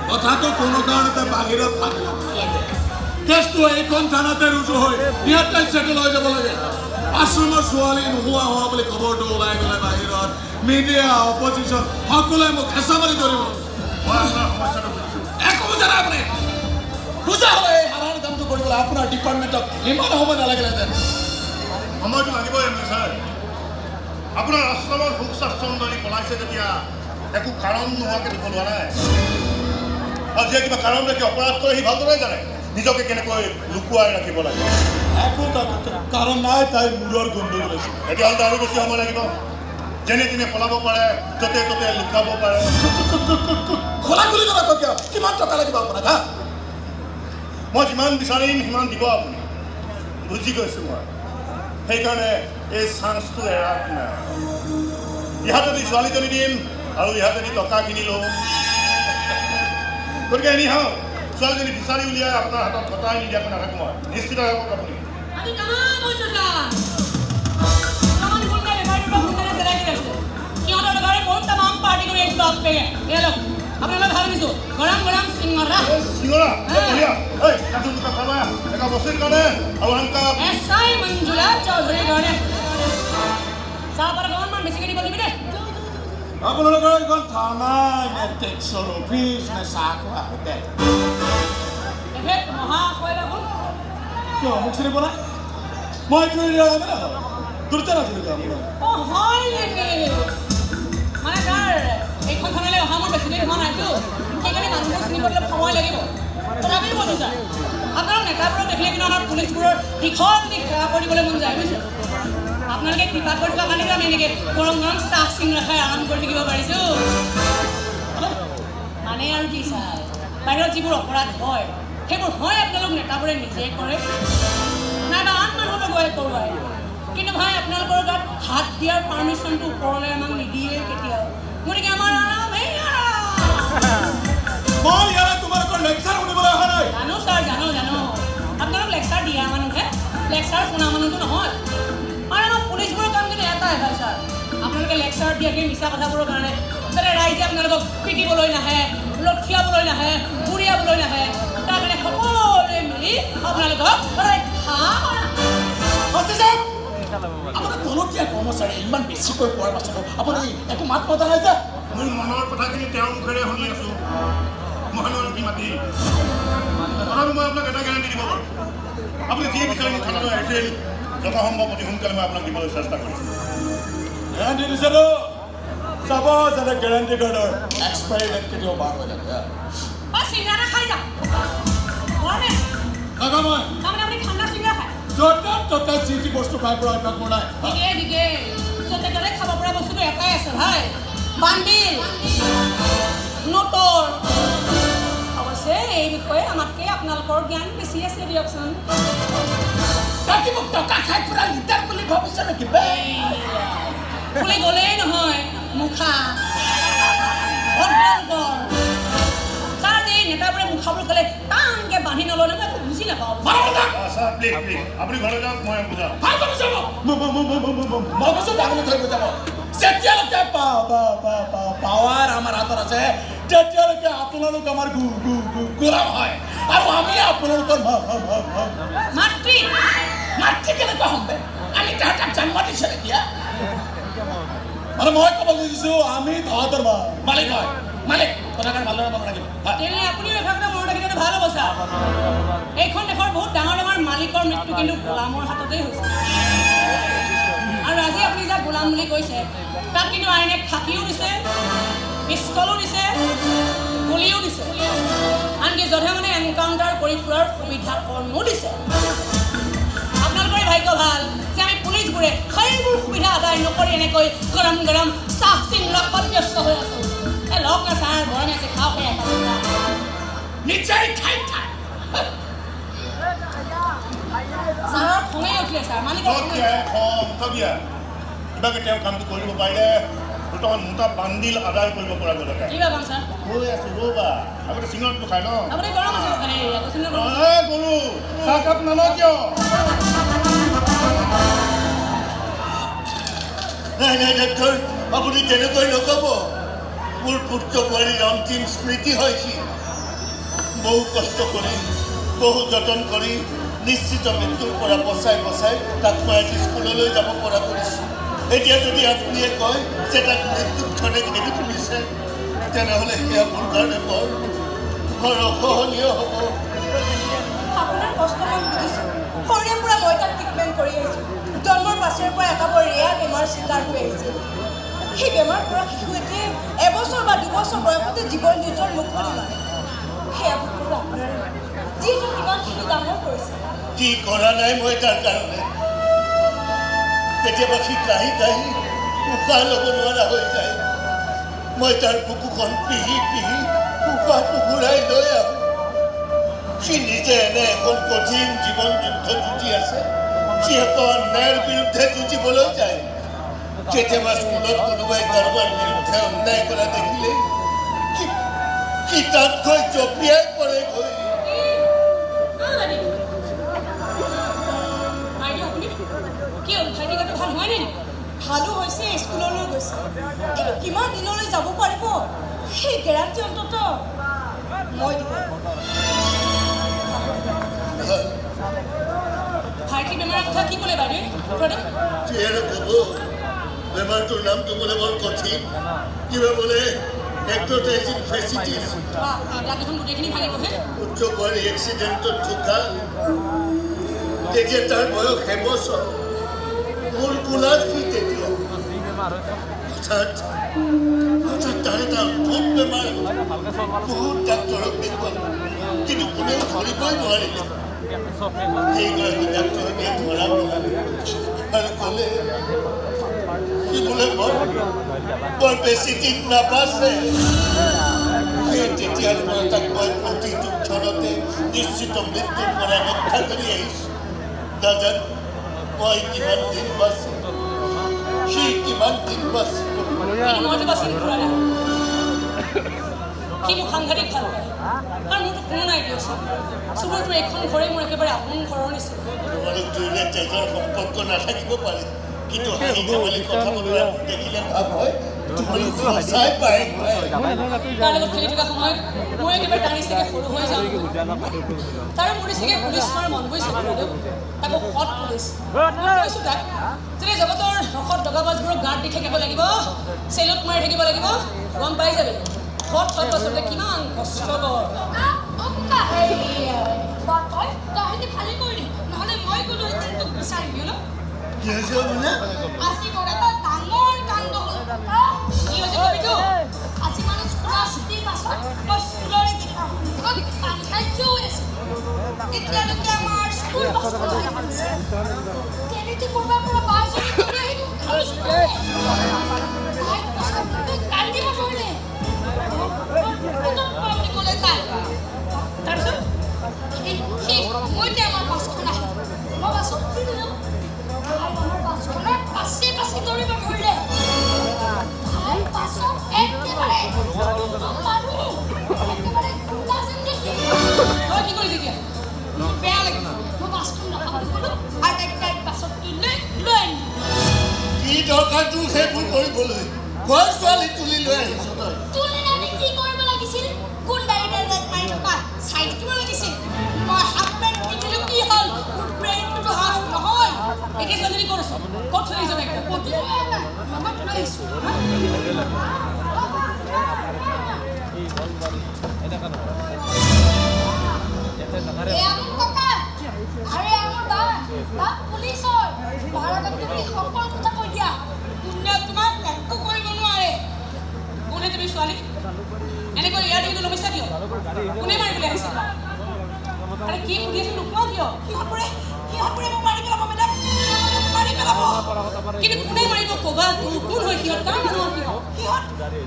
কথাটো কোনো কাৰণতে বাহিৰত থাকিব নালাগে কেছটো এইখন থানাতে ৰুজু হৈ ইয়াতে চেটেল হৈ যাব লাগে আশ্ৰমৰ ছোৱালী নোহোৱা হোৱা বুলি খবৰটো ওলাই গ'লে বাহিৰত মিডিয়া অপজিশ্যন সকলোৱে মোক হেঁচা মাৰি ধৰিব একো বুজা নাই আপুনি বুজা হ'লে এই সাধাৰণ কামটো কৰিবলৈ আপোনাৰ ডিপাৰ্টমেণ্টক ইমান সময় নালাগিলেহেঁতেন সময়টো লাগিবই ছাৰ আপোনাৰ আশ্ৰমৰ সুখ স্বাচ্ছন্দ্য পলাইছে যেতিয়া একো কাৰণ নোহোৱাকৈ দিব লোৱা নাই আৰু যিয়ে কিবা কাৰণ দেখি অপৰাধ কৰে সি ভালদৰে জানে নিজকে কেনেকৈ লুকুৱাই ৰাখিব লাগে একো কাৰণ নাই তাই মূৰৰ গোন্ধ ওলাইছে তেতিয়াহ'লে আৰু বেছি সময় লাগিব যেনে তেনে পলাব পাৰে য'তে ত'তে লুকাব পাৰে খোলা খুলি কথা কিয় কিমান টকা লাগিব আপোনাক হা মই যিমান বিচাৰিম সিমান দিব আপুনি বুজি গৈছোঁ মই সেইকাৰণে এই চান্সটো এৰা নাই ইহাতেদি ছোৱালীজনী দিম আৰু ইহাতেদি টকা কিনি লওঁ গতিকে এনি হওক ছোৱালীজনী বিচাৰি উলিয়াই আপোনাৰ হাতত ঘটাই নিদিয়াকৈ নাথাকোঁ মই নিশ্চিত হ'ব আপুনি আপোনালোক ভাল দিছোঁ গৰম গৰম চিঙৰা চিঙৰা এটা বস্তুৰ কাৰণে আৰু আনকা এছাই মঞ্জুলা চৌধুৰীৰ কাৰণে চাহপাত অকণমান বেছিকৈ দিব দিবি দেই আপোনালোকৰ এইখন থানা নে টেক্সৰ অফিচ নে চাহ খোৱা হোটেল এফেক্ট মহাশয় দেখোন কিয় মোক চিনি পোৱা নাই মই চুৰি দিয়া যাবে না দুৰ্জনা চুৰি দিয়া অঁ হয় নেকি মানে তাৰ এইখন থানালৈ অহা মোৰ বেছি দেৰি হোৱা নাইতো সেইকাৰণে মানুহবোৰ চিনি পাবলৈ সময় লাগিব তথাপিও কৈছোঁ ছাৰ আপোনালোক নেতাবোৰক দেখিলে কিন্তু আমাৰ পুলিচবোৰৰ দীঘল সেৱা কৰিবলৈ মন যায় বুজিছে আপোনালোকে কৃপা কৰি থকা কাৰণে আমি এনেকৈ গৰম গৰম চাহ চিঙৰা খাই আৰাম কৰি থাকিব পাৰিছোঁ মানে আৰু কি ছাৰ বাহিৰত যিবোৰ অপৰাধ হয় সেইবোৰ হয় আপোনালোক নেতাবোৰে নিজে কৰে নাইবা আন মানুহৰ গৈ কৰোৱাই কিন্তু ভাই আপোনালোকৰ গাত হাত দিয়াৰ পাৰ্মিশ্যনটো ওপৰলৈ আমাক নিদিয়ে কেতিয়াও গতিকে আমাৰ আৰামেই মই ইয়াত তোমালোকৰ লেকচাৰ শুনিবলৈ অহা নাই জানো ছাৰ জানো আপোনালোক লেকচাৰ দিয়া মানুহে লেকচাৰ শুনা মানুহটো নহয় আৰু আমাৰ পুলিচবোৰৰ কাম কিন্তু এটাই হয় ছাৰ আপোনালোকে লেকচাৰ দিয়াকৈ মিছা কথাবোৰৰ কাৰণে যাতে ৰাইজে আপোনালোকক পিটিবলৈ নাহে লঠিয়াবলৈ নাহে বুৰিয়াবলৈ নাহে তাৰ কাৰণে সকলোৱে মিলি আপোনালোকক আপোনাৰ তলতীয়া কৰ্মচাৰী ইমান বেছিকৈ পোৱাৰ পাছতো আপুনি একো মাত মতা নাই যে মোৰ মনৰ কথাখিনি তেওঁৰ মুখেৰে শুনি আছোঁ মহানগৰী মাতি তথাপি মই আপোনাক এটা গেৰাণ্টি দিব পাৰোঁ আপুনি যি বিচাৰি মোক থানালৈ আহিছিল যথাসম্ভৱ অতি সোনকালে মই আপোনাক দিবলৈ চেষ্টা কৰিছোঁ গেৰাণ্টি দিছেতো চাব যাতে গেৰাণ্টি কাৰ্ডৰ এক্সপায়াৰী ডেট কেতিয়াও পাৰ হৈ থাকে চিঙৰা খাই যাম মই তাৰমানে আপুনি ঠাণ্ডা চিঙৰা খায় য'তে ত'তে যি যি বস্তু খাই পৰা অভ্যাস মোৰ নাই ঠিকেই য'তে ত'তে খাব পৰা বস্তুটো এটাই আছে ভাই বান্দিল নোটৰ অৱশ্যে এই বিষয়ে আমাতকৈ আপোনালোকৰ জ্ঞান বেছি আছে দিয়কচোন তাকে মোক টকা খাই পুৰা লিটাৰ বুলি ভাবিছে নেকি বুলি গ'লেই নহয় মুখা ছাৰ এই নেতাবোৰে মুখাবোৰ ক'লে টানকৈ বান্ধি নল'লে মই একো বুজি নাপাওঁ আপুনি ঘৰলৈ যাওক মই বুজাম যেতিয়ালৈকে পাৱাৰ আমাৰ হাতত আছে তেতিয়ালৈকে আপোনালোক আমাৰ গোলাম হয় আৰু আমি আপোনালোকৰ মাতৃ কেনেকুৱা হ'ম আমি তাহাঁতক জন্ম দিছে এতিয়া মানে মই ক'ব খুজিছোঁ আমি তাহাঁতৰ মালিক হয় মালিক কথাষাৰ ভালদৰে মনত ৰাখিব তেনে আপুনিও এফালে মনত ৰাখিলে ভাল হ'ব ছাৰ এইখন দেশৰ বহুত ডাঙৰ মালিকৰ মৃত্যু কিন্তু গোলামৰ হাততেই হৈছে আৰু আজি আপুনি যাক গোলাম বুলি কৈছে তাক কিন্তু আইনে খাকিও দিছে পিষ্টলো দিছে গুলিও দিছে আনকি যধে মানে এনকাউণ্টাৰ কৰি ফুৰাৰ সুবিধাকণো দিছে আপোনালোকৰে ভাগ্য ভাল যে আমি পুলিচবোৰে সেইবোৰ সুবিধা আদায় নকৰি এনেকৈ গৰম গৰম চাহ চিঙৰাত ব্যস্ত হৈ আছোঁ এই লগ না ছাৰ গৰমে আছে খাওঁ খাই নিশ্চয় খাই ছাৰৰ খঙেই উঠিলে ছাৰ মালিকৰ কিবাকে তেওঁ কামটো কৰিব পাৰিলে দুটামান মোটা বান্দিল আদায় কৰিব পৰা গ'ল কি ভাবাম ছাৰ গৈ আছোঁ ৰ'বা আগতে চিঙৰটো খাই ন আপুনি গৰম আছে গ'লো চাহকাপ নালওঁ কিয় নাই ডাক্তৰ আপুনি তেনেকৈ নক'ব মোৰ পুত্ৰ বোৱাৰীৰ অন্তিম স্মৃতি হয় সি বহু কষ্ট কৰি বহু যতন কৰি নিশ্চিত মৃত্যুৰ পৰা বচাই তাক মই আজি স্কুললৈ যাব পৰা কৰিছোঁ। এতিয়া যদি আপুনিয়ে কয় যে তাক মৃত্যুৰ ক্ষণে ঘেৰি তুলিছে, তেনেহ'লে সেয়া মোৰ কাৰণে বৰ অসহনীয় হ'ব। আপোনাৰ কষ্ট মই বুজিছোঁ। সৰুৰে পৰা মই তাক ট্ৰিটমেণ্ট কৰি আহিছোঁ। জন্মৰ পাছৰে পৰা এটা বৰ ৰেয়াৰ বেমাৰ চিকাৰ হৈ আহিছিল। সেই বেমাৰ পৰা শিশু এটিয়ে এবছৰ বা 2 বছৰ বয়সতে জীৱন যুঁজৰ মুখনি মাৰে। সেয়া ভুল আপোনাৰ যিহেতু কিমানখিনি ডাঙৰ কৰিছে। কি কৰা নাই মই তাৰ কাৰণে? কেতিয়াবা সি কাহি উশাহ ল'ব নোৱাৰা হৈ যায়। মই তাৰ বুকুখন পিহি উশাহটো ঘূৰাই লৈ আহোঁ। সি নিজে এনে এখন কঠিন জীৱন যুদ্ধ যুঁজি আছে। সি এখন অন্যায়ৰ বিৰুদ্ধে যুঁজিবলৈ যায়। কেতিয়াবা স্কুলত কোনোবাই কাৰোবাৰ বিৰুদ্ধে অন্যায় কৰা দেখিলে সি তাত গৈ জঁপিয়াই পৰেগৈ। ভালো হৈছে, স্কুললৈ গৈছে, কিন্তু কিমান দিনলৈ যাব পাৰিব সেই গেৰাণ্টি অন্তত মই দিব। ভাইটি বেমাৰৰ কথা কি ক'লে বাইদেউ? বেমাৰটোৰ নামটো বোলে বৰ কঠিন, কিবা বোলে এক্টোটাইজিং ফেচিটিছ। দেখোন গোটেইখিনি ভাঙি গ'ল। উচ্চ পোৱালি এক্সিডেণ্টত ঢুকাল। তেতিয়া তাৰ বয়স 1 বছৰ। মোৰ কোলাত সি তেতিয়া হঠাৎ তাৰ এটা অদ্ভুত বেমাৰ। বহুত ডাক্তৰক দেখুৱালো, কিন্তু কোনেও ধৰিবই নোৱাৰিলে। সেইগৰাকী ডাক্তৰনীয়ে ধৰা পেলালে আৰু ক'লে সি বোলে বৰ বেছি দিন নাবাচে। সেই তেতিয়াৰ পৰা তাক মই প্ৰতিটো ক্ষণতে নিশ্চিত মৃত্যুৰ পৰা ৰক্ষা কৰি আহিছোঁ। নাজানো মই কিমান দিন বাচিম, সি কিমান দিন বাচিব। মইতো বাচিম ফুৰা নাই। সি মোক সাংঘাতিক ভাল পায় আৰু মোৰতো কোনো নাই দিয়কচোন। চুবুৰটোৰ এখন ঘৰেই মোৰ একেবাৰে আপোন ঘৰৰ নিচিনা। তোমালোক দুয়োৰে তেজৰ সম্পৰ্ক নাথাকিব পাৰে, কিন্তু হাঁহি ধেমালি কথা বতৰা দেখিলে ভাৱ হয় তোমালোক সঁচাই পায়। তাৰ লগত খেলি থকা সময়ত মই একেবাৰে তাৰ নিচিনাকৈ সৰু হৈ যাওঁ। তাৰ মোৰ নিচিনাকৈ পুলিচ হোৱাৰ মন গৈছে বাইদেউ। তাকো সৎ পুলিচ। কৈছোঁ তাক যে জগতৰ সৎ দগাবাজবোৰক গাঁত দি থাকিব লাগিব, চেলত মাৰি থাকিব লাগিব, গম পাই যাবি সৎ আচলতে কিমান কষ্টকৰ। কি হৈছে মানে? কি দৰকাৰ তোৰ সেইবোৰ কৰিবলৈ? ঘৰ ছোৱালী তুলি লৈ আহিছ তই। ছোৱালী এনেকৈ ইয়াৰ দিনটো নমিছা কিয়? কোনে মাৰিবলৈ আহিছে? আৰে কি সুধি আছো নোপোৱা কিয়? সিহঁতবোৰে মোক মাৰি পেলাব মেডাম, মাৰি পেলাব। কিন্তু কোনে মাৰিব ক'বা? কোন হয় সিহঁত? কাৰ মানুহৰ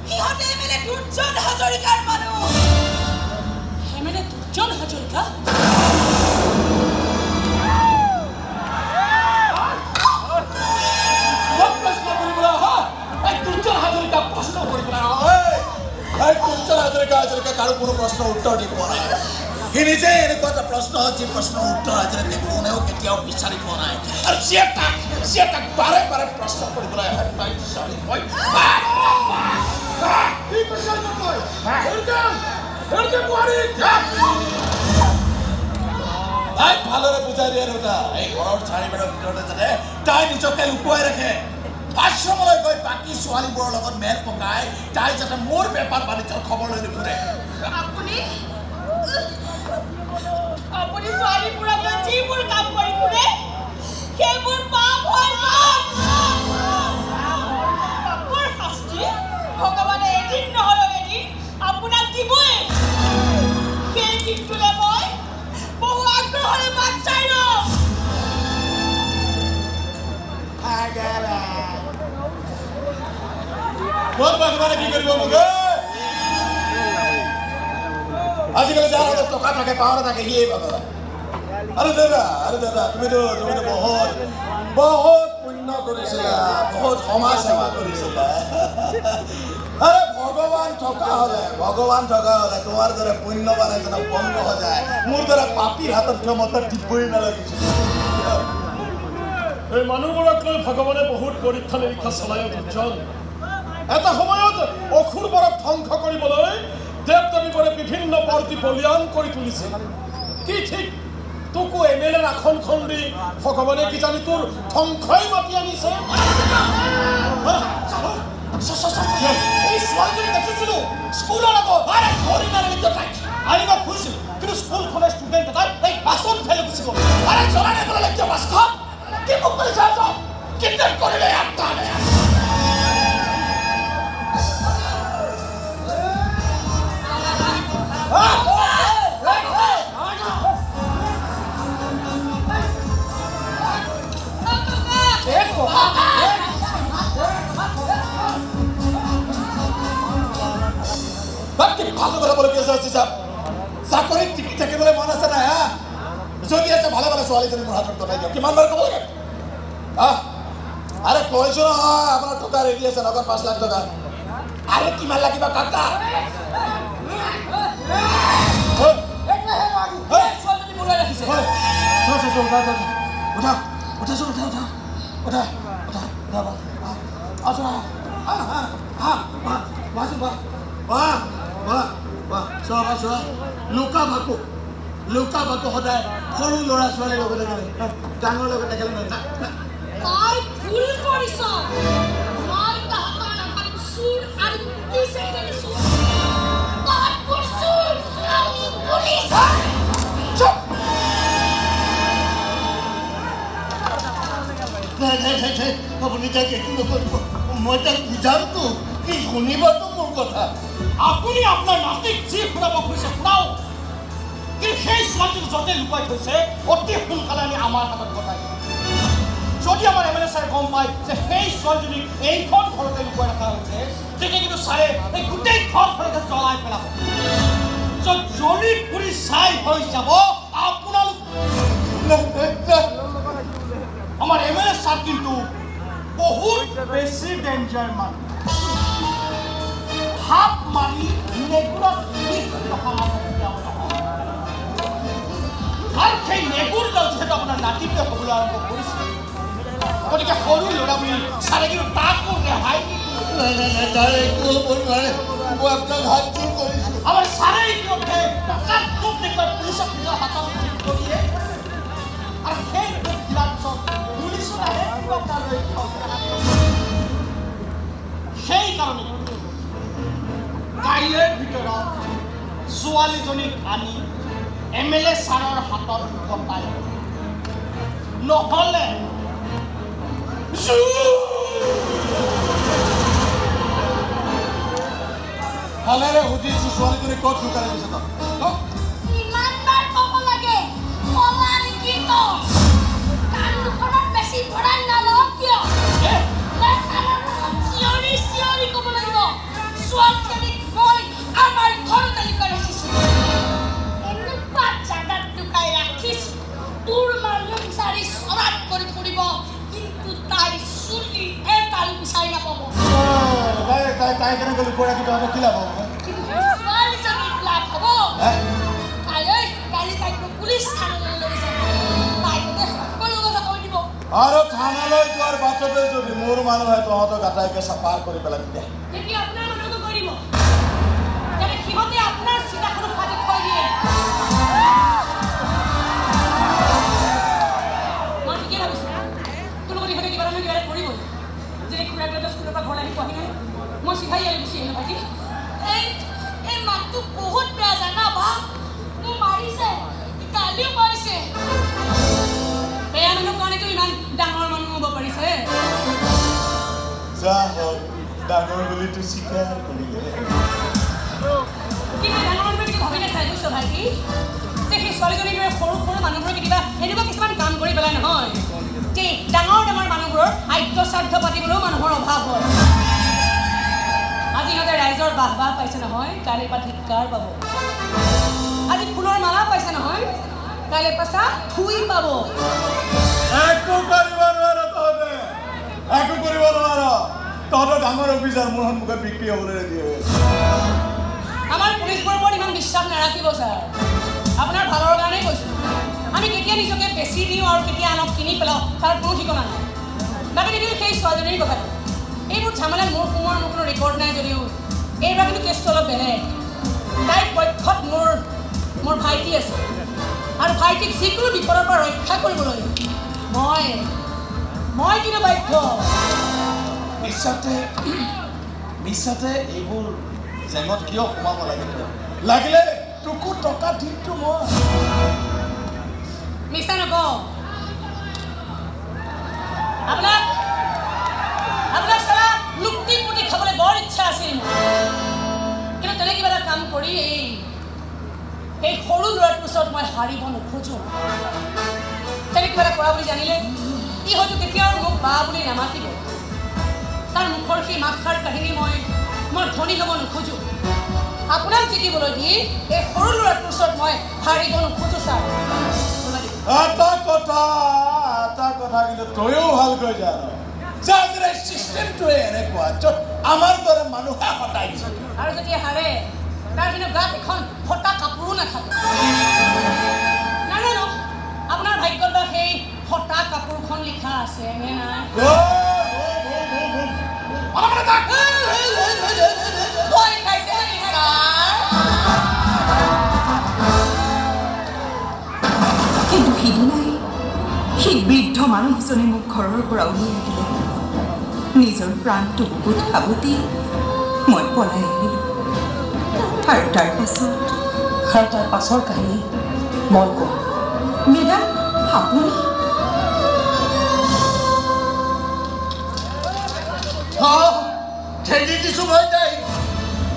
সিহঁত এমএলএ দুৰ্জন হাজৰিকাৰ মানুহ। এমএলএ দুৰ্জন হাজৰিকা? কাৰো কোনো প্ৰশ্নৰ উত্তৰ দি পোৱা নাই। সি নিজে এনেকুৱা এটা প্ৰশ্ন যি প্ৰশ্নৰ উত্তৰ আজিলৈকে কোনেও কেতিয়াও বিচাৰি পোৱা নাই। আৰু যিয়ে তাক বাৰে বাৰে প্ৰশ্ন কৰিবলৈ আহে তাই বিচাৰি তাই ভালদৰে বুজাই দিয়ে দেউতা এই ঘৰৰ চাৰিবেৰৰ ভিতৰতে যাতে তাই নিজকে লুকুৱাই ৰাখে আশ্ৰমলৈ গৈ বাকী ছোৱালীবোৰৰ লগত মেল পকাই তাই যাতে মোৰ বেপাৰ বাণিজ্যৰ খবৰ লৈ নুফুৰে আপুনি ছোৱালীবোৰক লৈ যিবোৰ কাম কৰি ফুৰে সেইবোৰ পাপ হয় পাপৰ শাস্তি ভগৱানে এদিন নহ'লেও এদিন আপোনাক দিবই সেই দিনটোলৈ মই বহু আগ্ৰহেৰে বাট চাই ৰ'ম মোক ভগৱানে কি কৰিব মোক আজিকালি যাৰ হাতত টকা থাকে পাৱাৰ থাকে সিয়ে ভগৱান আৰে দাদা তুমিতো বহুত পুণ্য কৰিছিলা বহুত সমাজ সেৱা কৰিছিলা আৰে ভগৱান থকা হলে তোমাৰ দৰে পুণ্যবান এজনক বন্ধ হৈ যায় মোৰ দৰে পাপীৰ হাতত ক্ষমতা দিবই নালাগিছিল এই মানুহবোৰক লৈ ভগৱানে বহুত পৰীক্ষা নিৰীক্ষা চলাই উঠিছিল এটা সময়ত অসুৰবোৰক ধ্বংস কৰিবলৈ দেৱ দেৱীবোৰে বিভিন্ন বৰ্তি বলিয়ান কৰি তুলিছিল কি ঠিক তোকো এমেলেৰ আসনখন দি ভগৱানে কি জানি তোৰ ধ্বংসই মাতি আনিছে এই ছোৱালীজনী দেখিছিলো স্কুলৰ আগত ধৰি নালাগিত তাইক আনিব খুজিছিল কিন্তু স্কুলখনৰ ষ্টুডেণ্ট এটাই এই বাছত ফেলে গুচি গ'ল আৰে জ্বলাই নিবলৈ লাগিব বাছখন কি মোক কৰি চাইছ কিডনেপ কৰিলে আত্মানে ভালো কথা বলে কেছ আছে চাকৰিত টিকি থাকিবলৈ মন আছে নাই হা যদি আছে ভালে ভালে ছোৱালীজনী মোৰ হাতত গতাই দিয়ক কিমান বাৰ ক'ব লাগে আৰে কৈছো নহয় আপোনাৰ টকা ৰেডি আছে লগত 5 লাখ টকা আৰে কিমান লাগিব কাকা ছোৱালীজনী বলাই ৰাখিছে লুকা ভাকু সদায় সৰু ল'ৰা ছোৱালীৰ লগতে গ'লে ডাঙৰ লগতে গ'লে তই ভুল কৰিছ মই তহঁতৰ লগত চুৰ আৰু পুলিচে খেলিছো তহঁত মোৰ চুৰ আমি পুলিচ চুপ আপুনি তাক একো নকৰিব মই তাক বুজামতো কি শুনিবতো মোৰ কথা আপুনি আপোনাৰ নাতিক যি শুনাব খুজিছে শুনাও কিন্তু সেই ছোৱালীটোক য'তে লুকাই থৈছে অতি সোনকালে আমি আমাৰ হাতত গতাই যদি আমাৰ এম এল এ ছাৰে গম পায় যে সেই ছোৱালীজনীক এইখন ঘৰতে লুকুৱাই ৰখা হৈছে তেতিয়া কিন্তু ছাৰে এই গোটেই ঘৰখনকে জ্বলাই পেলাব য'ত জ্বলি পুৰি ছাই হৈ যাব আপোনালোক আমাৰ এম এল এ ছাৰ কিন্তু বহুত বেছি ডেঞ্জাৰ মানুহ হাত মাৰি নেগুৰত ৰখা মানুহ আৰু সেই নেগুৰডাল যিহেতু আপোনাৰ নাতিটোৱে হ'বলৈ আৰম্ভ কৰিছে গতিকে সৰু ল'ৰা বুলি ছাৰে কিন্তু তাকো ৰেহাই তাৰ একো হ'ব নোৱাৰে মই আপোনাক হাত জোৰ কৰিছোঁ আমাৰ ছাৰে ইতিমধ্যে টকাত খুব দেখুৱাই পুলিচক নিজৰ হাতত ঠিক কৰিয়ে আৰু সেই খুব দিয়াৰ পিছত পুলিচো আহে আপোনালৈ সেইকাৰণে কাইলৈৰ ভিতৰত ছোৱালীজনীক আনি এম এল এ ছাৰৰ হাতত গতাই নহ'লে ভালেৰে সুধিছো ছোৱালীজনী ক'ত লুকাই দিছে তই ইমানবাৰ ক'ব লাগে কলা নেকি তই কাণ দুখনত বেছি ভৰাই নলওঁ কিয় চিঞৰি চিঞৰি ক'ব লাগিব ছোৱালীজনীক মই আমাৰ ঘৰতে লুকাই ৰাখিছোঁ এনেকুৱা জাগাত লুকাই ৰাখিছোঁ তোৰ মানুহ বিচাৰি চৰাত কৰি ফুৰিব কিন্তু তাই চুলি এডাল বিচাৰি নাপাব তাই কেনেকৈ লুকুৱাই ৰাখি তহঁতক কি লাভ হ'ব কিন্তু ছোৱালীজনীক লাভ হ'ব কালি তাইক পুলিচ থানালৈ লৈ যাব তাই গোটেই সকলো কথা কৈ দিব আৰু থানালৈ যোৱাৰ বাটতে যদি মোৰ মানুহে তহঁতক আটাইকে চাফা কৰি পেলাই দিয়ে তেতিয়া আপোনাৰ মানুহটো কৰিব যাতে সিহঁতে আপোনাৰ চিতাখনত যা হওক ডাঙৰ বুলিতো স্বীকাৰ কৰিলে কিন্তু ডাঙৰ মানুহে ভাবি নাচাই বুজিছ ভাইটি যে সেই ছোৱালীজনীৰ দৰে সৰু সৰু মানুহবোৰে কেতিয়াবা এনেকুৱা কিছুমান কাম কৰি পেলাই নহয় যে ডাঙৰ ডাঙৰ মানুহবোৰৰ আদ্য স্বাৰ্থ পাতিবলৈও মানুহৰ অভাৱ হয় আজি সিহঁতে ৰাইজৰ বাহ বাহ পাইছে নহয় কাইলৈ পৰা ধিক্কাৰ পাব আজি ফুলৰ মালা পাইছে নহয় কাইলৈ পাছা থুই পাব একো কৰিব নোৱাৰ তহঁতে একো কৰিব নোৱাৰ তহঁতৰ ডাঙৰ অফিচাৰ মোৰ সন্মুখত বিক্ৰী হ'বলৈ ৰেডি হৈ আছে আমাৰ পুলিচবোৰৰ ওপৰত ইমান বিশ্বাস নাৰাখিব ছাৰ আপোনাৰ ভালৰ কাৰণেই কৈছোঁ আমি কেতিয়া নিজকে বেছি দিওঁ আৰু কেতিয়া আনক কিনি পেলাওঁ তাৰ কোনো ঠিকনা নাই বাকী নিদিওঁ সেই ছোৱালীজনীৰ কথাটো এইবোৰ ঝামেলাত মোৰ কোনো ৰেকৰ্ড নাই যদিও এইবাৰ কিন্তু কেছটো অলপ বেলেগ তাইৰ পক্ষত মোৰ ভাইটি আছে আৰু ভাইটিক যিকোনো বিপদৰ পৰা ৰক্ষা কৰিবলৈ মই কিন্তু বাধ্য মিছাতে এইবোৰ জেঙত কিয় সোমাব লাগিলে তোকো টকা দিমতো মই মিছা নকওঁ আপোনাক চালা লুটি পুটি খাবলৈ বৰ ইচ্ছা আছিল কিন্তু তেনে কিবা এটা কাম কৰি এই সৰু ল'ৰাটোৰ ওচৰত মই হাৰিব নোখোজোঁ তেনে কিবা এটা কৰা বুলি জানিলে ই হয়তো কেতিয়াও মোক বা বুলি নামাতিব তাৰ মুখৰ সেই মাতষাৰ কাহিনী মই ধনী হ'ব নোখোজোঁ আপোনাক জিকিবলৈ দি এই সৰু ল'ৰাটোৰ ওচৰত মই হাৰিব নোখোজোঁ ছাৰ এটা কথা কিন্তু তয়ো ভালকৈ জান যে চিষ্টেমটোৱে এনেকুৱা য'ত আমাৰ দৰে মানুহে হতাইছে আৰু যেতিয়া হাৰে তাৰ কিন্তু গাত এখন ফটা কাপোৰো নাথাকে নাজানো আপোনাৰ ভাগ্যত বা সেই ফটা কাপোৰখন লিখা আছে নে নাই ভয় খাইছে নেকি ছাৰ কিন্তু সিদিনাই সেই বৃদ্ধ মানুহজনে মোক ঘৰৰ পৰা উলিয়াই দিলে নিজৰ প্ৰাণটো বুকুত সাৱটি মই পলাই আহিলোঁ আৰু তাৰ পাছৰ কাহিনী মই কওঁ মেডাম আপুনি ঠেলি দিছোঁ মই তাইক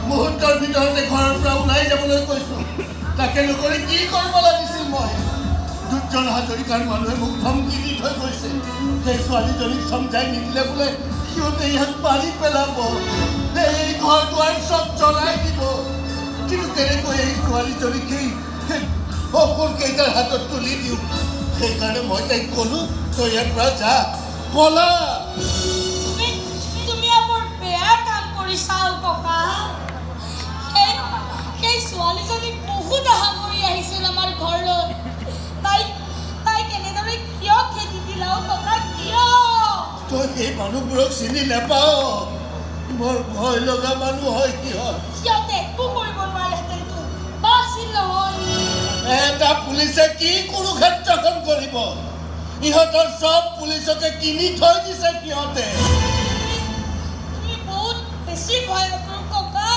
মুহূৰ্তৰ ভিতৰতে ঘৰৰ পৰা ওলাই যাবলৈ কৈছোঁ তাকে নকৰি কি কৰিব লাগিছিল মই দুজন হাজৰিকাৰ মানুহে মোক ধমকি দি থৈ গৈছে সেই ছোৱালীজনীক চমজাই নিদিলে বোলে সিহঁতে ইয়াত মাৰি পেলাব এই ঘৰ দুৱাৰ চব জ্বলাই দিব কিন্তু কেনেকৈ এই ছোৱালীজনীক সেই অসুৰকেইটাৰ হাতত তুলি দিওঁ সেইকাৰণে মই তাইক ক'লোঁ তই ইয়াৰ পৰা যা পলা তুমি বৰ বেয়া কাম কৰিছা ককা সেই ছোৱালীজনীক বহুত আশা কৰি আহিছিল আমাৰ ঘৰলৈ তাই কেনেদৰে কিয় খেদি দিলা ককা কিয় তই সেই মানুহবোৰক চিনি নাপাৱ বৰ ভয় লগা মানুহ হয় সিহঁতে একো কৰিব নোৱাৰেহেঁতেনতো বাছিল নহয় এটা পুলিচে কি কুৰুক্ষেত্ৰখন কৰিব ইহঁতৰ চব পুলিচকে কিনি থৈ দিছে সিহঁতে তুমি বহুত বেছি ভয় নকৰো ককা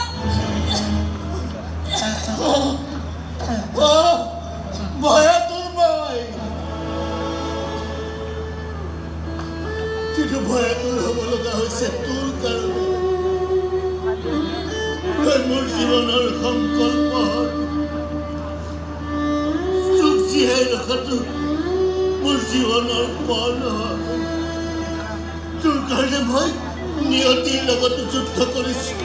ভয়াতুৰ মই কিন্তু ভয়াতুৰ হ'ব লগা হৈছে তোৰ কাৰণে তই মোৰ জীৱনৰ সংকল্প তোক জীয়াই ৰখাটো মোৰ জীৱনৰ পণ তোৰ কাৰণে মই নিয়তিৰ লগতো যুদ্ধ কৰিছোঁ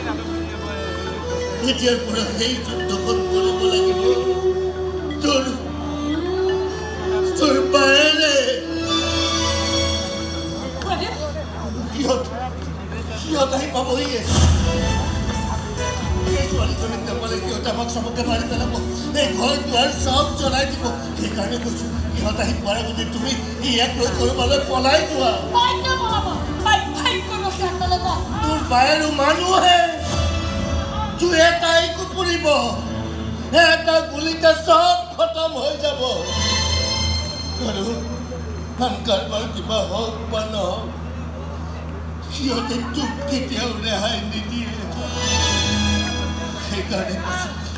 এতিয়াৰ পৰা সেই যুদ্ধখন কৰিব লাগিব তোৰ বায়েৰে সিহঁত আহি পাবহি এই ছোৱালীজনীক নাপালে সিহঁতে আমাক চবকে মাৰি পেলাব এই ঘৰ দুৱাৰ চব জ্বলাই দিব সেইকাৰণে কৈছোঁ সিহঁত আহি পোৱাৰ আগতে তুমি ইয়াক লৈ ক'ৰবালৈ পলাই যোৱা তোৰ বায়েৰো মানুহে জুয়ে তাইকো পুৰিব এটা গুলিতে চব খতম হৈ যাব আৰু আন কাৰোবাৰ কিবা হওক বা নহওক সিহঁতে তোক কেতিয়াও ৰেহাই নিদিয়ে সেইকাৰণে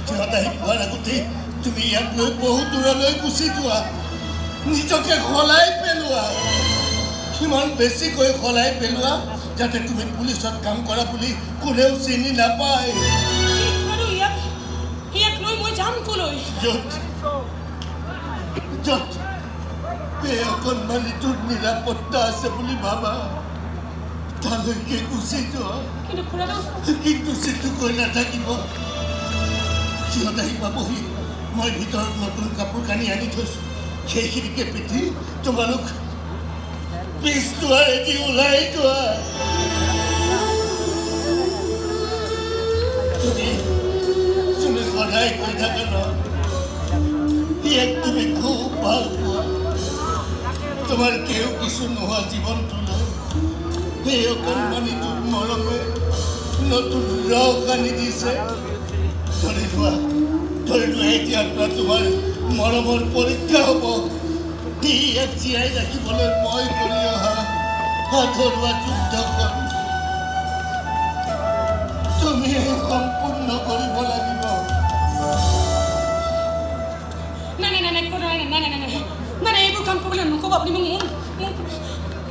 সিহঁত আহি পোৱাৰ আগতেই তুমি ইয়াক লৈ বহুত দূৰলৈ গুচি যোৱা নিজকে সলাই পেলোৱা সিমান বেছিকৈ সলাই পেলোৱা যাতে তুমি পুলিচত কাম কৰা বুলি কোনেও চিনি নাপায়। আৰু ইয়াক লৈ মই যাম কলৈ? য'ত এই অকণমানিটোৰ নিৰাপত্তা আছে বুলি ভাবা তালৈকে গুচি যোৱা। কিন্তু খুৰাদেউ, কিন্তু চিন্তু কৈ নাথাকিব। সিহঁত আহি পাবহি। মই ভিতৰত নতুন কাপোৰ কানি আনি থৈছোঁ, সেইখিনিকে পিন্ধি তোমালোক পিছ দুৱাৰেদি ওলাই যোৱা। তুমি সদায় কৈ থাকা ন, ইয়াক তুমি খুব ভাল পোৱা। তোমাৰ কেউ কিছু নোহোৱা জীৱনটোলৈ সেই অকণমানিটোৰ মৰমে নতুন ৰস আনি দিছে। ধৰি লোৱা এতিয়াৰ পৰা তোমাৰ মৰমৰ পৰীক্ষা হ'ব। ইয়াক জীয়াই ৰাখিবলৈ মই কৰি অহা আধৰুৱা যুদ্ধখন তুমি সম্পূৰ্ণ কৰিব লাগিব। নাই, এইবোৰ কাম কৰিবলৈ নক'ব আপুনি।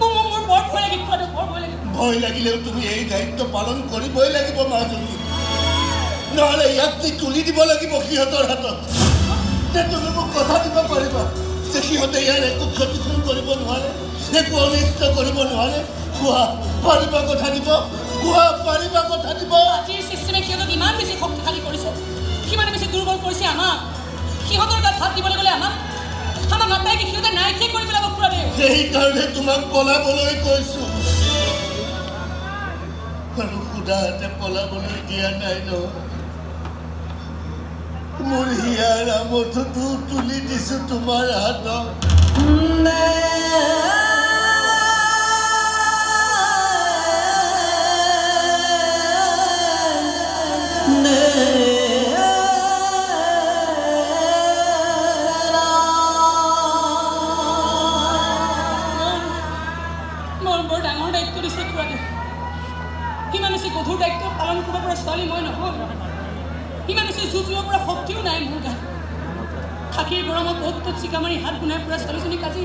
মোৰ বৰ ভয় লাগে খুৰাদেউ, বৰ ভয় লাগে। ভয় লাগিলেও তুমি এই দায়িত্ব পালন কৰিবই লাগিব মাজনী, নহ'লে ইয়াক তুলি দিব লাগিব সিহঁতৰ হাতত। যে তুমি মোক কথা দিব পাৰিবা যে সিহঁতে ইয়াৰ একো ক্ষতিপূৰণ কৰিব নোৱাৰে, একো অনিষ্ট কৰিব নোৱাৰে? কোৱা পাৰিবা কথা দিব? কোৱা পাৰিবা কথা দিব? আজিৰ চিষ্টেমে সিহঁতক ইমান বেছি শক্তিশালী কৰিছে, সিমানে বেছি দুৰ্বল কৰিছে আমাক। সিহঁতৰ গাত হাত দিবলৈ গ'লে আমাক আটাইকে সিহঁতে নাইকিয়া কৰি পেলাব খুৰাদেউ। সেইকাৰণে তোমাক পলাবলৈ কৈছোঁ, আৰু সুদাহাতে পলাবলৈ দিয়া নাই নহয়। মোৰ হিয়াৰ আমঠুটো তুলি দিছোঁ তোমাৰ হাতত। বৰ ডাঙৰ দায়িত্ব দিছে খুৰাদেউ। সিমান বেছি গধুৰ দায়িত্ব পালন কৰিব পৰা ছোৱালী মই নহয়। সিমান বেছি যুঁজিব পৰা শক্তিও নাই মোৰ গাত। খাকীৰ গৰমত বহুত চিকা মাৰি হাত গুণাই পৰা ছোৱালীজনীক আজি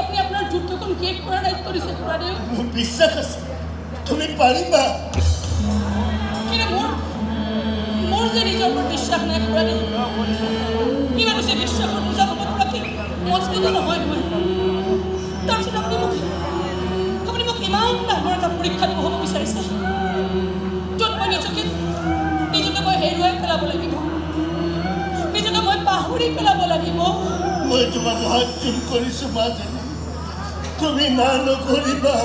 আপুনি আপোনাৰ যুদ্ধখন শেষ কৰাৰ দায়িত্ব দিছে খুৰাদেউ। মোৰ বিশ্বাস আছে তুমি পাৰিবা, কিন্তু মোৰ যে নিজৰ ওপৰত বিশ্বাস নাই খুৰাদেউ। সিমান বেছি বিশ্বাসৰ বুজা হ'ব পৰাকে মজবুত নহয় মই। তাৰপিছত আপুনি মোক ইমান ডাঙৰ এটা পৰীক্ষা দিব হ'ব বিচাৰিছে, য'ত মই নিজকে মই হেৰুৱাই পেলাব লাগিব, নিজকে মই পাহৰি পেলাব লাগিব। মই তোমাক হাত জোৰ কৰিছোঁ মাজনী, তুমি না নকৰিবা।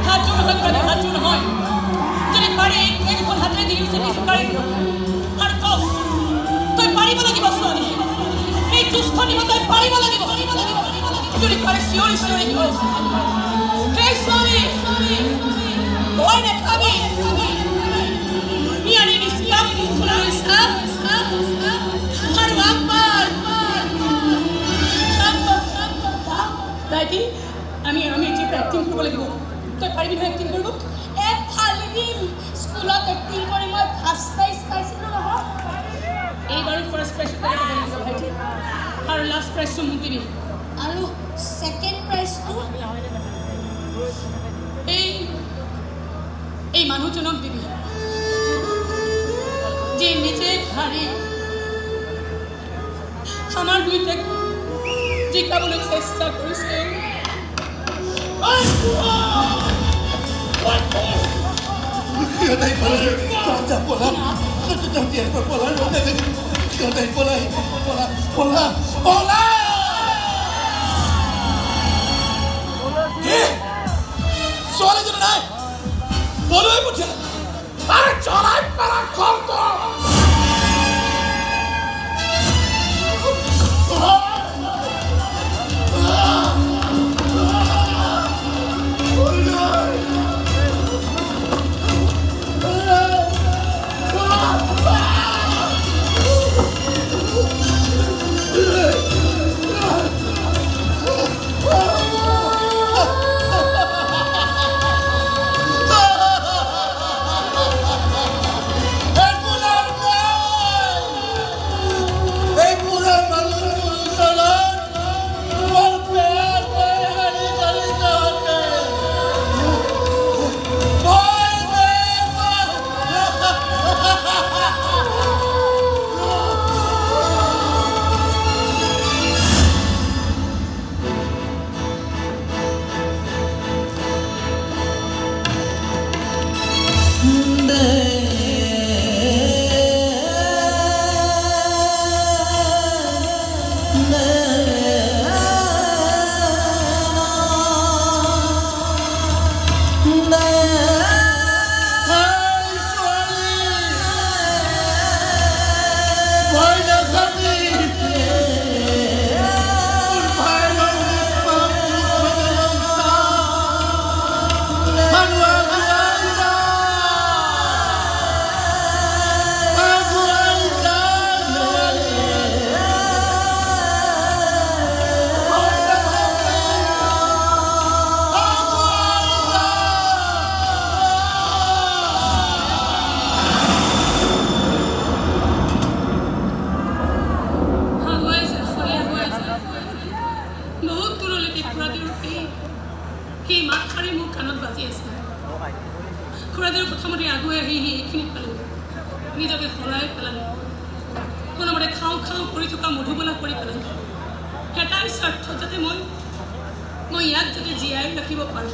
হাত জোৰ নহয় খুৰাদেউ, হাত জোৰ নহয়। যদি পাৰি এই দুখন হাতেৰে দি দিছে কিছু কাৰি আৰু কওক, তই পাৰিব লাগিব ছোৱালী, এই যুঁজখন দিব তই পাৰিব লাগিব। যদি পাৰে চিঞৰি চিঞৰি সেই ছোৱালী তই নেখাবি। ইয়াৰে নিষ্কাম আৰু আমাৰ ভাইটি আমি এতিয়া এক্টিং কৰিব লাগিব। তই পাৰিবি নহয় এক্টিং কৰিব? স্কুলত এক্টিং কৰি মই ফাৰ্ষ্ট প্ৰাইজ পাইছিলোঁ নহয়। এইবাৰো ফাৰ্ষ্ট প্ৰাইজ পাই ভাইটি, আৰু লাষ্ট প্ৰাইজটো মোক দিবি। আৰু ছেকেণ্ড প্ৰাইজটো এই মানুহজনক দিবি যে নিজে হাৰি আমাৰ দুইটাক জিকাবলৈ চেষ্টা কৰিছে। সিহঁতে পলাই পলা সিহঁতে পলাই পলা পলা। ছোৱালীজনী নাই, পলুৱাই পঠিয়ালে। আৰে চলাই পেলা খৰটো। খুৰাদেউ প্ৰথমতে আগুৱাই আহি এইখিনিত পালোঁ নিজকে হৰাই পেলালোঁ কোনোমতে খাওঁ খাওঁ কৰি থকা মধুবলা কৰি পেলালোঁ এটাই স্বাৰ্থ যাতে মই ইয়াক যাতে জীয়াই ৰাখিব পাৰোঁ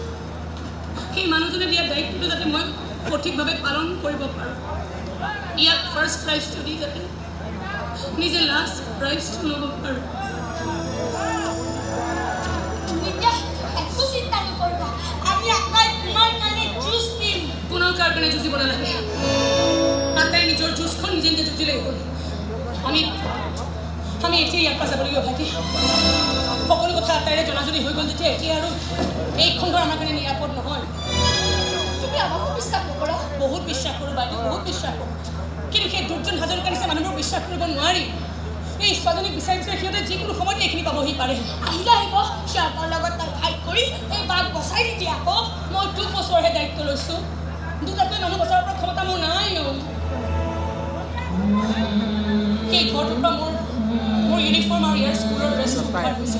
সেই মানুহজনে দিয়া দায়িত্বটো যাতে মই সঠিকভাৱে পালন কৰিব পাৰোঁ ইয়াক ফাৰ্ষ্ট প্ৰাইজটো দি যাতে নিজে লাষ্ট প্ৰাইজটো ল'ব পাৰোঁ একো চিন্তা নকৰিবা আমি আটাই তোমাৰ কাৰণে যুঁজ দিম পুনৰ কাৰ কাৰণে যুঁজিব নালাগে আটাই নিজৰ যুঁজখন নিজে নিজে যুঁজিলেই হ'ল আমি এতিয়া ইয়াৰ পৰা যাবলগীয়া ভাইটি সকলো কথা আটাইৰে জনাজনি হৈ গ'ল যেতিয়া এতিয়া আৰু এই খণ্ডৰ আমাৰ কাৰণে নিৰাপদ নহয় তুমি আমাকো বিশ্বাস নকৰা বহুত বিশ্বাস কৰোঁ বাইদেউ বহুত বিশ্বাস কৰোঁ কিন্তু সেই দুৰ্জন হাজৰিকাৰ নিচিনা মানুহবোৰ বিশ্বাস কৰিব নোৱাৰি এই ছোৱালীজনীক বিচাৰি বিচাৰি সিহঁতে যিকোনো সময়তে এইখিনি পাবহি পাৰে আহিলে আহিব সিহঁতৰ লগত তাই ফাইট কৰি এই বাঘ বচাই নিদিয়ে আকৌ মই 2 বছৰহে দায়িত্ব লৈছোঁ দুটাকৈ মানুহ বচাবৰ পৰা ক্ষমতা মোৰ নাই সেই ঘৰটোৰ পৰা মোৰ ইউনিফৰ্ম আৰু ইয়াৰ স্কুলৰ ড্ৰেছটো উদ্ধাৰ হৈছে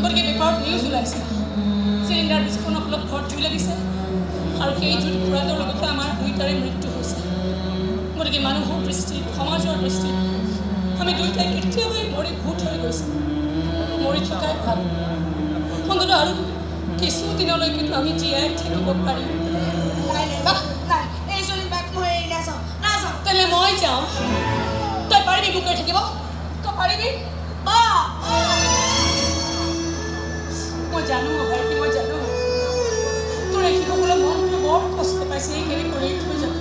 গতিকে পেপাৰত নিউজ ওলাইছে চিলিণ্ডাৰ বিস্ফোৰণত অলপ ঘৰত জুই লাগিছে আৰু সেই জুইত খুৰাটোৰ লগতে আমাৰ দুয়োটাৰে মৃত্যু হৈছে গতিকে মানুহৰ দৃষ্টিত সমাজৰ দৃষ্টিত আমি দুয়োটাই কেতিয়াবাই মৰি ভূত হৈ গৈছোঁ মৰি থকাই ভাল অন্তত আৰু কিছুদিনলৈ কিন্তু আমি জীয়াই থাকিব পাৰিম নাই এইজনী বাঘ মই এৰি নাযাওঁ তেনে মই যাওঁ তই পাৰিবি বুকে থাকিব তই পাৰিবি মই জানো ভাইটি মই জানো তোৰ ৰাখিব বোলে মনটো বৰ কষ্ট পাইছে এইখিনি কৰি থৈ যাব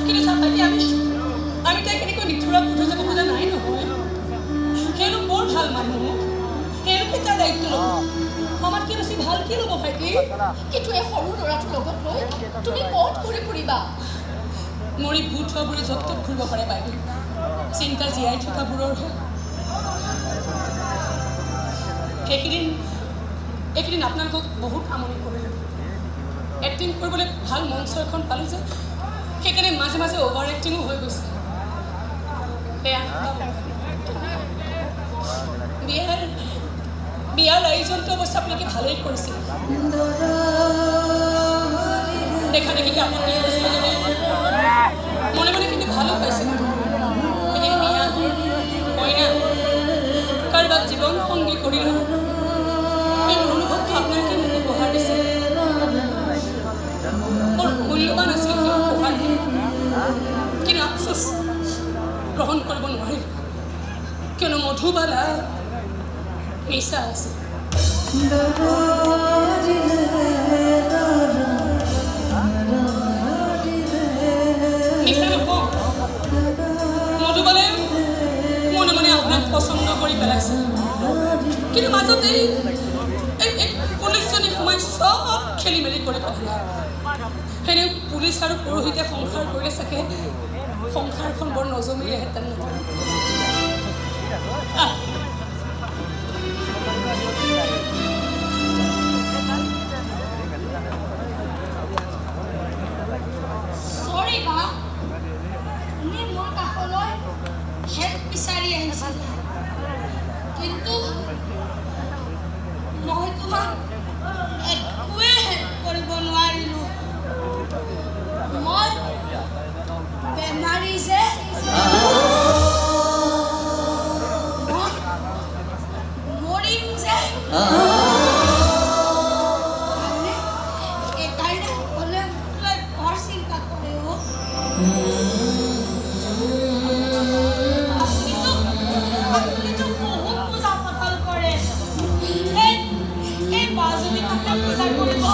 কিন্তু চা ভাইটি আমি তাই কেনেকৈ নিঠুৰা পুথৈ যাব খোজা নাই নহয় সেইলো বৰ ভাল মানুহ সেইলোকে তাৰ দায়িত্ব ল'ব আমাতকৈ বেছি ভাল কি ল'ব ভাইটি কিন্তু এই সৰু ল'ৰাটোৰ লগত লৈ তুমি ক'ত ঘূৰি ফুৰিবা মৰি ভূত হোৱাবোৰে য'ত ত'ত ঘূৰিব পাৰে বাইদেউ চিন্তা জীয়াই থকাবোৰৰহে এইকেইদিন আপোনালোকক বহুত আমনি কৰিলোঁ এক্টিং কৰিবলৈ ভাল মঞ্চ এখন পালোঁ যে সেইকাৰণে মাজে মাজে অভাৰ এক্টিঙো হৈ গৈছে বেয়া বিয়াৰ আয়োজনটো অৱশ্যে আপোনালোকে ভালেই কৰিছিল দেখা দেখি আপোনালোকে মনে মনে কিন্তু ভালো পাইছিল এদিন বিয়া কইনা কাৰোবাক জীৱন সংগী কৰিলোঁ এই অনুভৱটো আপোনালোকে মোক উপহাৰ দিছিল বৰ মূল্যৱান আছিল সেই উপহাৰটো কিন্তু আফচোচ গ্ৰহণ কৰিব নোৱাৰিলোঁ কিয়নো মধুবালা নিচা আছিল নিচা নকওঁ মধুবালাই মনে মনে আপোনাক পচন্দ কৰি পেলাইছে কিন্তু মাজতে এই পুলিচজনী সোমাই চব খেলি মেলি কৰি পেলালে সেনে পুলিচ আৰু পুৰোহিতে সংসাৰ কৰিলে চাগে সংসাৰখন বৰ নজমিলেহেঁতেন চৰি বা তুমি মোৰ কাষলৈ হেল্প বিচাৰি আহিছিলা কিন্তু মই তোমাক একোৱে হেল্প কৰিব নোৱাৰিলোঁ মই বেমাৰী যে মৰিম যে এটাইৰে হ'লে বৰ চিন্তা কৰে আপুনিতো বহুত পূজা পাতল কৰে এই বাজনী কাকে পূজা কৰিব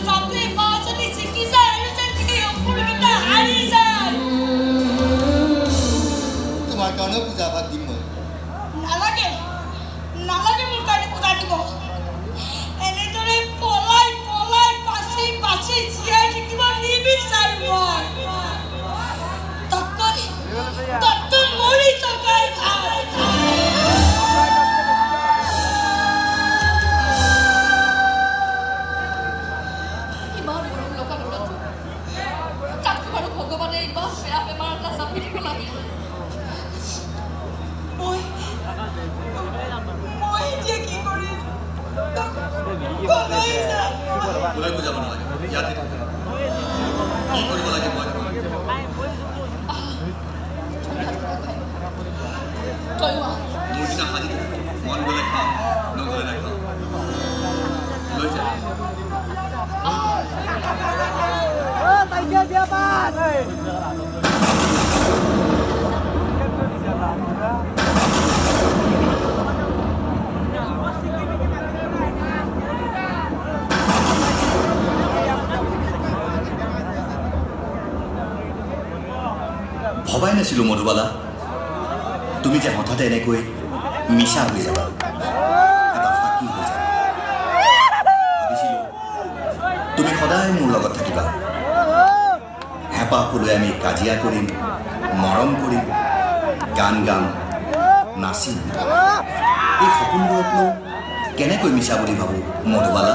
যাতে বাজনী জিকি যায় আৰু যাতে এই অপৰকেইটা হাৰি যায় তোমাৰ কাৰণেও পূজা ভাগ দিম মই নালাগে মোৰ কাৰণে পূজা দিব এনেদৰে পলাই পাছি জীয়াই থাকিব নিবিচাৰোঁ মই তাতকৈ মৰি থকাই ভাল ইমান মৰম লগা ল'ৰাটো তাতকৈ বাৰু ভগৱানে ইমান বেয়া বেমাৰ এটা চাপি দিব লাগে মই এতিয়া কি কৰিম ওলাই যাব নালাগে ইয়াতে কি কৰিব লাগে মই তয়ো মোৰ দিনা সাজি মন গ'লে খাওঁ নগ'লে নাখাওঁ লৈ যা ভবাই নাছিলোঁ মধুবালা তুমি যে হঠাৎ এনেকৈ মিছা হৈ যাবা এটা ফাঁকি হৈ যাবা ভাবিছিলোঁ তুমি সদায় মোৰ লগত থাকিবা হেঁপাহ পলুৱাই আমি কাজিয়া কৰিম মৰম কৰিম গান গাম নাচিম এই সপোনবোৰকনো কেনেকৈ মিছা বুলি ভাবোঁ মধুবালা